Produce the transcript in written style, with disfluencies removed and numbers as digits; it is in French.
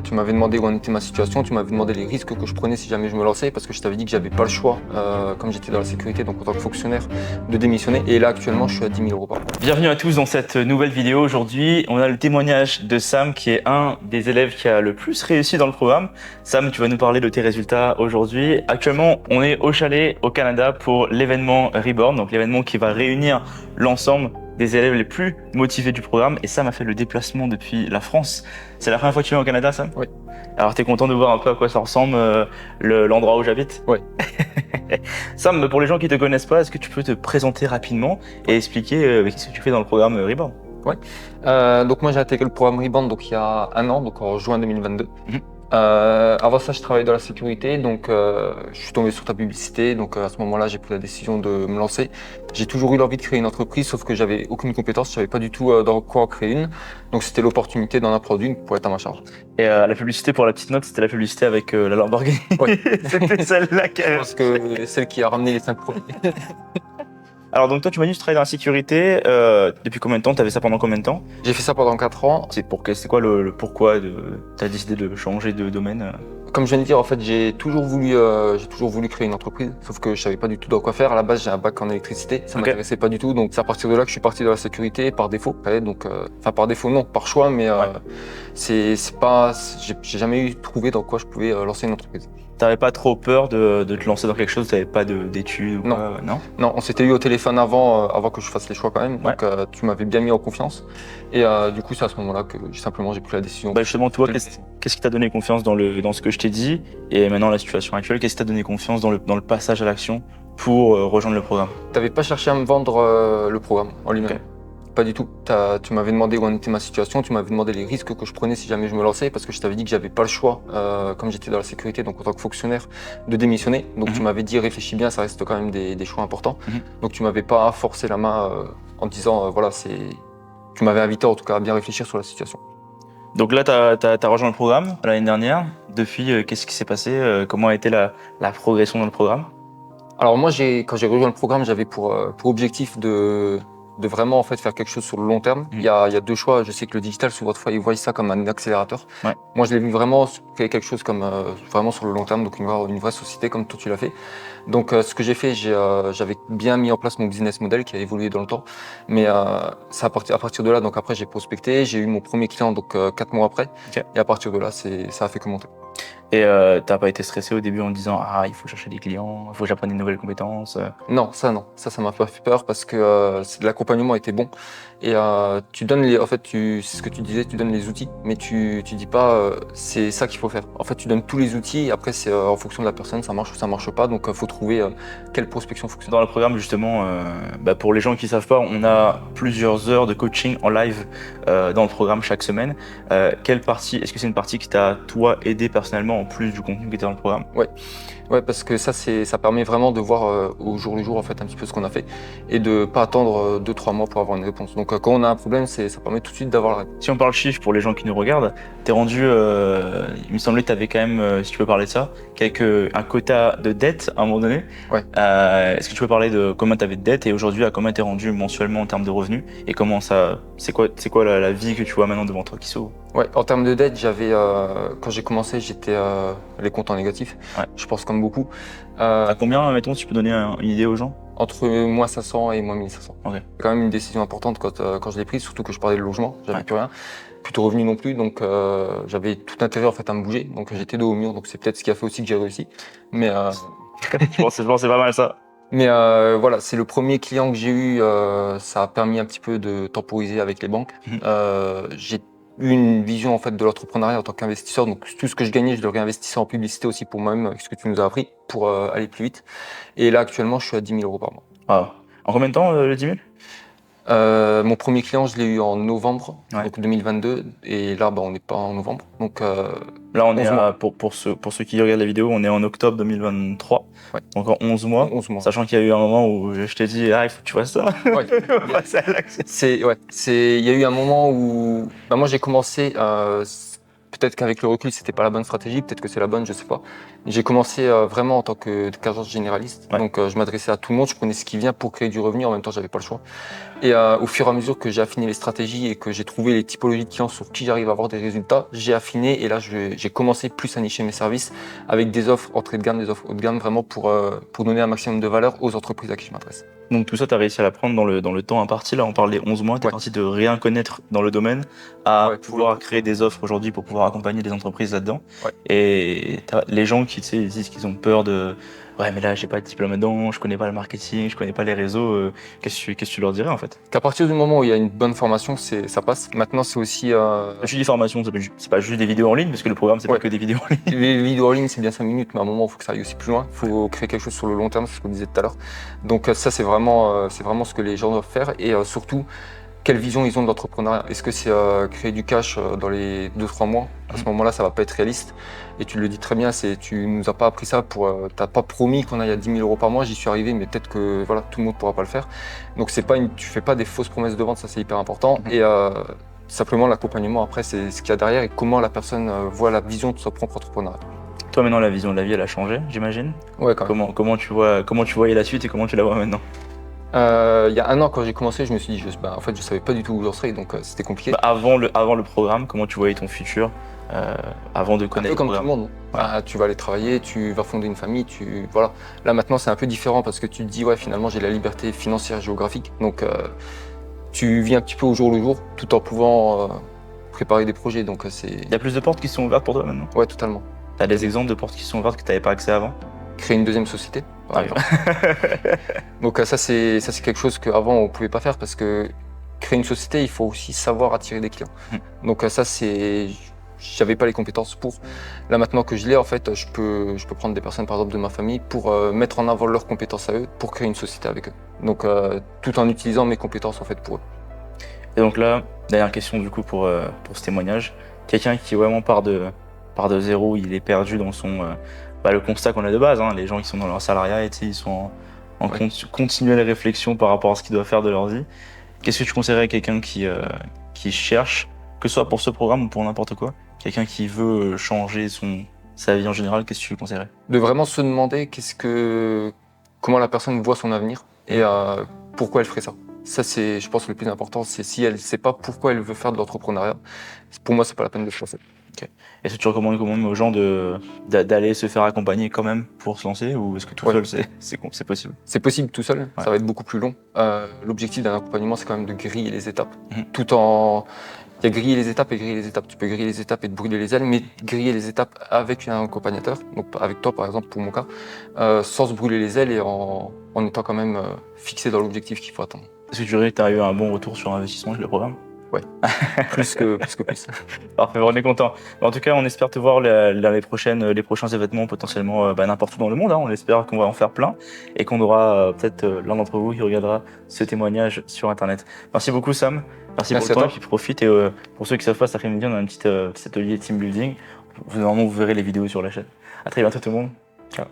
Tu m'avais demandé où en était ma situation, tu m'avais demandé les risques que je prenais si jamais je me lançais, parce que je t'avais dit que j'avais pas le choix, comme j'étais dans la sécurité, donc en tant que fonctionnaire, de démissionner. Et là, actuellement, je suis à 10 000 € par mois. Bienvenue à tous dans cette nouvelle vidéo. Aujourd'hui, on a le témoignage de Sam, qui est un des élèves qui a le plus réussi dans le programme. Sam, tu vas nous parler de tes résultats aujourd'hui. Actuellement, on est au chalet au Canada pour l'événement Reborn, donc l'événement qui va réunir l'ensemble des élèves les plus motivés du programme. Et Sam a fait le déplacement depuis la France. C'est la première fois que tu viens au Canada, Sam? Oui. Alors, t'es content de voir un peu à quoi ça ressemble l'endroit où j'habite? Oui. Sam, pour les gens qui te connaissent pas, est-ce que tu peux te présenter rapidement et expliquer qu'est-ce que tu fais dans le programme Reborn? Ouais. Donc moi, j'ai intégré le programme Reborn donc, il y a un an, donc en juin 2022. Avant ça, je travaillais dans la sécurité, donc je suis tombé sur ta publicité, donc à ce moment-là, j'ai pris la décision de me lancer. J'ai toujours eu l'envie de créer une entreprise, sauf que j'avais aucune compétence, je savais pas du tout dans quoi en créer une. Donc c'était l'opportunité d'en apprendre une pour être à ma charge. Et la publicité, pour la petite note, c'était la publicité avec la Lamborghini. Oui. C'était celle-là qui Je pense que celle qui a ramené les 5 premiers. Alors donc toi, tu m'as dit que tu travailles dans la sécurité. Depuis combien de temps? Tu avais ça pendant combien de temps? J'ai fait ça pendant 4 ans. C'est quoi le pourquoi tu as décidé de changer de domaine? Comme je viens de dire, en fait, j'ai toujours voulu créer une entreprise, sauf que je savais pas du tout dans quoi faire. À la base, j'ai un bac en électricité, ça m'intéressait pas du tout. Donc c'est à partir de là que je suis parti dans la sécurité par défaut. Donc, enfin par défaut non, par choix, mais c'est pas, j'ai jamais trouvé dans quoi je pouvais lancer une entreprise. T'avais pas trop peur de te lancer dans quelque chose? T'avais pas d'études ou Non. quoi? Non. Non, on s'était eu au téléphone avant que je fasse les choix quand même. Donc tu m'avais bien mis en confiance. Et du coup, c'est à ce moment-là que j'ai pris la décision. Bah justement, toi, qu'est-ce qui t'a donné confiance dans ce que je t'ai dit? Et maintenant, la situation actuelle, qu'est-ce qui t'a donné confiance dans le passage à l'action pour rejoindre le programme? T'avais pas cherché à me vendre le programme en lui-même. Okay. Pas du tout. Tu m'avais demandé où en était ma situation, tu m'avais demandé les risques que je prenais si jamais je me lançais, parce que je t'avais dit que j'avais pas le choix, comme j'étais dans la sécurité, donc en tant que fonctionnaire, de démissionner. Donc tu m'avais dit réfléchis bien, ça reste quand même des choix importants. Donc tu m'avais pas forcé la main en disant voilà, tu m'avais invité en tout cas à bien réfléchir sur la situation. Donc là, t'as rejoint le programme l'année dernière. Depuis, qu'est-ce qui s'est passé? Comment a été la progression dans le programme? Alors moi, quand j'ai rejoint le programme, j'avais pour objectif de vraiment en fait faire quelque chose sur le long terme. Il y a deux choix. Je sais que le digital, souvent fois, ils voient ça comme un accélérateur. Ouais. Moi, je l'ai vu vraiment créer quelque chose comme vraiment sur le long terme, donc une vraie société comme toi tu l'as fait. Donc ce que j'ai fait, j'avais bien mis en place mon business model qui a évolué dans le temps. Mais c'est à partir de là, donc après j'ai prospecté, j'ai eu mon premier client donc 4 mois après. Okay. Et à partir de là, ça a fait que monter. Et t'as pas été stressé au début en te disant ah il faut chercher des clients, il faut que j'apprenne des nouvelles compétences? Non, ça m'a pas fait peur parce que l'accompagnement était bon et tu donnes en fait c'est ce que tu disais, tu donnes les outils, mais tu dis pas c'est ça qu'il faut faire. En fait, tu donnes tous les outils et après c'est en fonction de la personne, ça marche ou ça marche pas, donc faut trouver quelle prospection fonctionne. Dans le programme justement, pour les gens qui savent pas, on a plusieurs heures de coaching en live dans le programme chaque semaine. Quelle partie, est-ce que c'est une partie qui t'a toi aidé personnellement en plus du contenu qui était dans le programme? Ouais, parce que ça permet vraiment de voir au jour le jour en fait un petit peu ce qu'on a fait et de pas attendre 2-3 mois pour avoir une réponse. Donc quand on a un problème, ça permet tout de suite d'avoir la réponse. Si on parle chiffres pour les gens qui nous regardent, t'es rendu, il me semblait que t'avais quand même, si tu peux parler de ça, un quota de dette à un moment donné. Ouais. Est-ce que tu peux parler de combien t'avais de dette et aujourd'hui à combien t'es rendu mensuellement en termes de revenus et comment ça, c'est quoi la vie que tu vois maintenant devant toi qui s'ouvre? Ouais, en termes de dette, quand j'ai commencé, j'étais les comptes en négatif. Ouais. Je pense comme beaucoup. À combien, mettons, si tu peux donner une idée aux gens? Entre moins 500 et moins 1500. Okay. C'est quand même une décision importante quand je l'ai prise, surtout que je parlais de logement, j'avais plus rien, plus de revenus non plus, donc j'avais tout intérêt en fait à me bouger, donc j'étais dos au mur, donc c'est peut-être ce qui a fait aussi que j'ai réussi. Mais je pense c'est pas mal ça. Mais voilà, c'est le premier client que j'ai eu, ça a permis un petit peu de temporiser avec les banques. J'ai eu une vision en fait de l'entrepreneuriat en tant qu'investisseur, donc tout ce que je gagnais, je le réinvestissais en publicité aussi pour moi-même, avec ce que tu nous as appris, pour aller plus vite. Et là actuellement, je suis à 10 000 € par mois. Ah. En combien de temps le 10 000? Mon premier client, je l'ai eu en novembre, donc 2022, et là, on n'est pas en novembre. Donc là, on est pour ceux qui regardent la vidéo, on est en octobre 2023, donc en 11 mois. 11 mois. Sachant qu'il y a eu un moment où je t'ai dit, il faut que tu fasses ça. Ouais. Il y a eu un moment où moi j'ai commencé. Peut-être qu'avec le recul, c'était pas la bonne stratégie, peut-être que c'est la bonne, je sais pas. J'ai commencé vraiment en tant qu'agent généraliste, donc je m'adressais à tout le monde, je prenais ce qui vient pour créer du revenu, en même temps j'avais pas le choix. Et au fur et à mesure que j'ai affiné les stratégies et que j'ai trouvé les typologies de clients sur qui j'arrive à avoir des résultats, j'ai affiné et là j'ai commencé plus à nicher mes services avec des offres entrée de gamme, des offres haut de gamme, vraiment pour donner un maximum de valeur aux entreprises à qui je m'adresse. Donc tout ça, tu as réussi à l'apprendre dans le temps imparti. Là, on parle des 11 mois. Tu es parti de rien connaître dans le domaine à pouvoir créer des offres aujourd'hui pour pouvoir accompagner des entreprises là-dedans. Ouais. Et les gens qui disent qu'ils ont peur de « Ouais, mais là, j'ai pas de diplôme là-dedans, je connais pas le marketing, je connais pas les réseaux. » Qu'est-ce que tu leur dirais en fait? Qu'à partir du moment où il y a une bonne formation, ça passe. Maintenant, c'est aussi... Je dis formation, c'est pas juste des vidéos en ligne, parce que le programme, c'est pas que des vidéos en ligne. Les vidéos en ligne, c'est bien 5 minutes, mais à un moment, il faut que ça aille aussi plus loin. Il faut créer quelque chose sur le long terme, c'est ce qu'on disait tout à l'heure. Donc ça, c'est vraiment ce que les gens doivent faire. Et surtout, quelle vision ils ont de l'entrepreneuriat. Est-ce que c'est créer du cash dans les 2-3 mois? À ce moment-là, ça va pas être réaliste. Et tu le dis très bien, tu nous as pas appris ça t'as pas promis qu'on aille à 10 000 euros par mois. J'y suis arrivé, mais peut-être que voilà, tout le monde pourra pas le faire. Donc tu fais pas des fausses promesses de vente, ça c'est hyper important. Et simplement l'accompagnement après, c'est ce qu'il y a derrière et comment la personne voit la vision de son propre entrepreneuriat. Toi maintenant, la vision de la vie, elle a changé, j'imagine. Ouais, quand même. Comment tu voyais la suite et comment tu la vois maintenant? Il y a 1 an, quand j'ai commencé, je me suis dit, en fait, je savais pas du tout où j'en serais, donc c'était compliqué. Avant le programme, comment tu voyais ton futur avant de connaître un peu comme le tout le programme? monde. Ouais. Tu vas aller travailler, tu vas fonder une famille, voilà. Là maintenant, c'est un peu différent parce que tu te dis, ouais, finalement, j'ai la liberté financière, géographique, donc tu vis un petit peu au jour le jour, tout en pouvant préparer des projets, donc c'est... Il y a plus de portes qui sont ouvertes pour toi maintenant? Ouais, totalement. Tu as des exemples de portes qui sont ouvertes que tu n'avais pas accès avant? Créer une deuxième société, par exemple. Donc ça c'est quelque chose qu'avant on pouvait pas faire parce que créer une société, il faut aussi savoir attirer des clients. Donc ça j'avais pas les compétences pour. Là maintenant que je l'ai, en fait, je peux prendre des personnes par exemple de ma famille pour mettre en avant leurs compétences à eux pour créer une société avec eux. Donc tout en utilisant mes compétences en fait pour eux. Et donc là, dernière question du coup pour ce témoignage. Quelqu'un qui vraiment part de zéro, il est perdu dans son le constat qu'on a de base, hein, les gens qui sont dans leur salariat et ils sont en continuelle réflexion par rapport à ce qu'ils doivent faire de leur vie. Qu'est-ce que tu conseillerais à quelqu'un qui cherche, que ce soit pour ce programme ou pour n'importe quoi, quelqu'un qui veut changer sa vie en général, qu'est-ce que tu lui conseillerais? De vraiment se demander comment la personne voit son avenir et pourquoi elle ferait ça. Ça, c'est, je pense, le plus important. C'est si elle ne sait pas pourquoi elle veut faire de l'entrepreneuriat, pour moi, c'est pas la peine de se lancer. Okay. Est-ce que tu recommandes quand même aux gens d'aller se faire accompagner quand même pour se lancer, ou est-ce que tout seul c'est possible? C'est possible tout seul, ça va être beaucoup plus long. L'objectif d'un accompagnement, c'est quand même de griller les étapes. Il y a griller les étapes et griller les étapes. Tu peux griller les étapes et te brûler les ailes, mais griller les étapes avec un accompagnateur, donc avec toi par exemple pour mon cas, sans se brûler les ailes et en étant quand même fixé dans l'objectif qu'il faut atteindre. Est-ce que tu dirais que tu as eu un bon retour sur investissement avec le programme? Ouais, plus que plus. Parfait, on est content. En tout cas, on espère te voir les prochains événements potentiellement n'importe où dans le monde. On espère qu'on va en faire plein et qu'on aura peut-être l'un d'entre vous qui regardera ce témoignage sur Internet. Merci beaucoup Sam, merci pour le temps et puis profite. Et pour ceux qui savent pas, cet après-midi, on a un petit atelier team building. Normalement, vous verrez les vidéos sur la chaîne. À très bientôt tout le monde. Ciao.